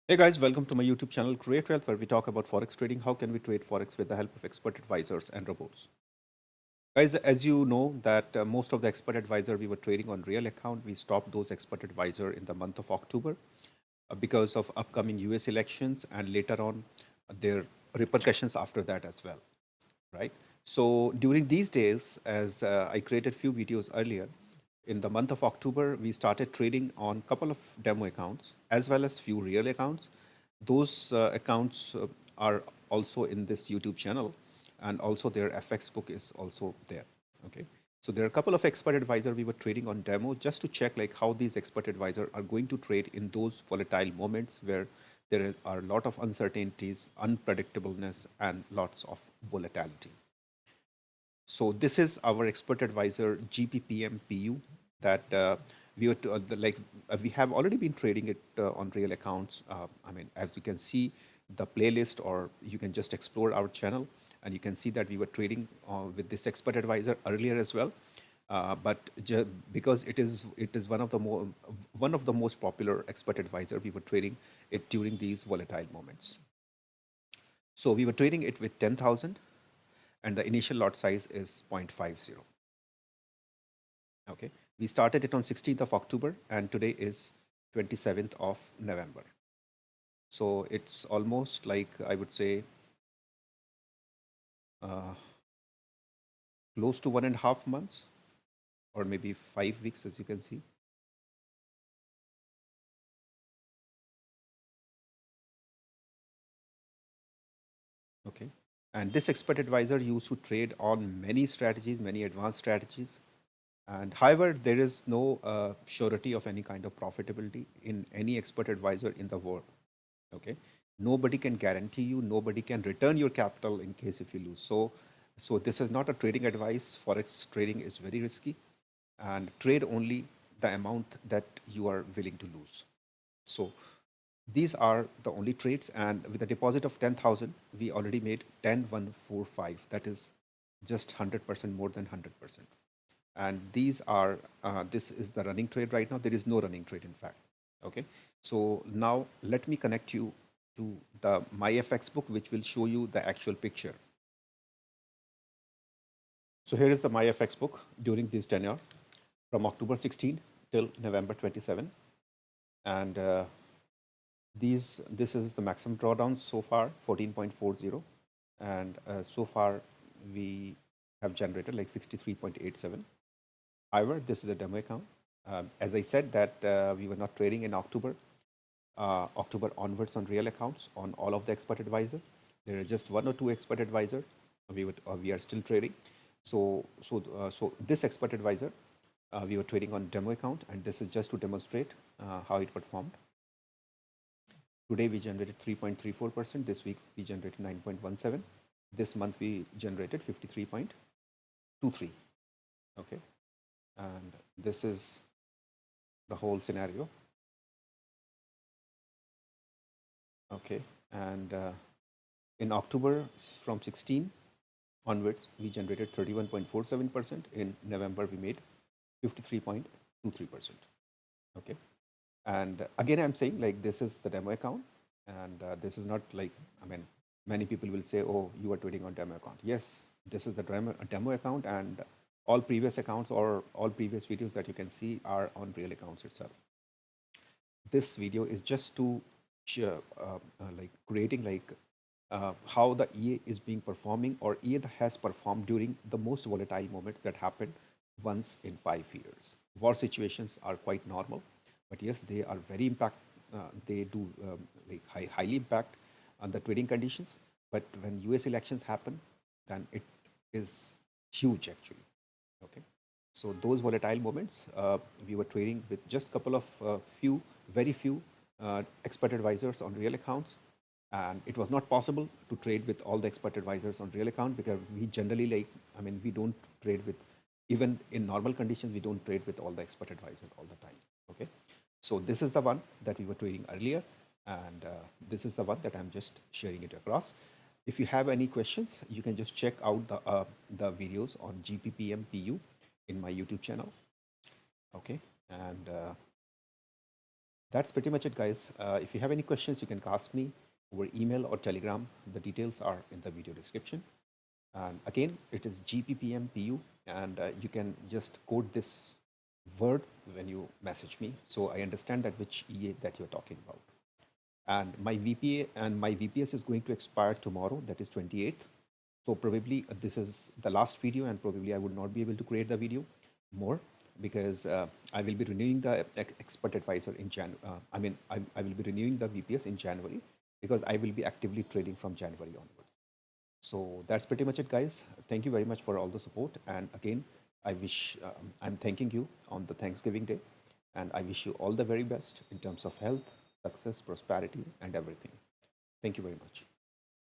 Hey guys, welcome to my YouTube channel Create Wealth, where we talk about forex trading. How can we trade forex with the help of expert advisors and robots? Guys, as you know that most of the expert advisor we were trading on real account, we stopped those expert advisor in the month of October because of upcoming US elections and later on their repercussions after that as well, right? So during these days, as I created few videos earlier, in the month of October, we started trading on a couple of demo accounts as well as few real accounts. Those accounts are also in this YouTube channel, and also their FX book is also there. Okay, so there are a couple of expert advisor we were trading on demo just to check like how these expert advisor are going to trade in those volatile moments where are a lot of uncertainties, unpredictableness, and lots of volatility. So this is our expert advisor GPPMPU that we were to, we have already been trading it on real accounts. I mean, as you can see the playlist, or you can just explore our channel, and you can see that we were trading with this expert advisor earlier as well. But because it is one of the most popular expert advisor, we were trading it during these volatile moments. So we were trading it with 10,000, and the initial lot size is 0.50. Okay, we started it on 16th of October, and today is 27th of November. So it's almost like, I would say, uh, close to 1.5 months, or maybe 5 weeks, as you can see. Okay, and this expert advisor used to trade on many strategies, many advanced strategies. And however, there is no surety of any kind of profitability in any expert advisor in the world. Okay, nobody can guarantee you, nobody can return your capital in case if you lose. So this is not a trading advice. Forex trading is very risky, and trade only the amount that you are willing to lose. So these are the only trades, and with a deposit of 10,000 we already made 10,145. That is just 100% more than 100%. And these are this is the running trade right now. There is no running trade, in fact. Okay, so now let me connect you to the myfx book, which will show you the actual picture. So here is the myfx book during this tenure from October 16 till November 27. And this is the maximum drawdown so far, 14.40. And so far we have generated like 63.87. However, this is a demo account. As I said that we were not trading in October onwards on real accounts on all of the expert advisor. There are just one or two expert advisor. We are still trading. So this expert advisor, we were trading on demo account, and this is just to demonstrate how it performed. Today we generated 3.34%. This week we generated 9.17. This month we generated 53.23. Okay, and this is the whole scenario. Okay, and in October from 16 onwards, we generated 31.47%. In November, we made 53.23%. Okay, and again, I'm saying like this is the demo account, and this is not like, I mean, many people will say, oh, you are trading on demo account. Yes, this is the demo account, and all previous accounts or all previous videos that you can see are on real accounts itself. This video is just to like creating like how the EA is being performing, or EA has performed during the most volatile moments that happened once in 5 years. War situations are quite normal, but yes, they are very impact. They do like highly impact on the trading conditions. But when US elections happen, then it is huge actually. Okay, so those volatile moments, we were trading with just couple of very few expert advisors on real accounts, and it was not possible to trade with all the expert advisors on real account because we generally like, I mean, we don't trade with, even in normal conditions, we don't trade with all the expert advisors all the time. Okay, so this is the one that we were trading earlier, and this is the one that I'm just sharing it across. If you have any questions, you can just check out the videos on GPPMPU in my YouTube channel. Okay, and That's pretty much it, guys. If you have any questions, you can ask me over email or Telegram. The details are in the video description. And again, it is GPPMPU, and you can just code this word when you message me, so I understand that which EA that you're talking about. And my VPA and my VPS is going to expire tomorrow, that is 28th. So probably this is the last video, and probably I would not be able to create the video more because I will be renewing the expert advisor in I will be renewing the VPS in January because I will be actively trading from January onwards. So that's pretty much it, guys. Thank you very much for all the support. And again, I'm thanking you on the Thanksgiving Day. And I wish you all the very best in terms of health, success, prosperity, and everything. Thank you very much.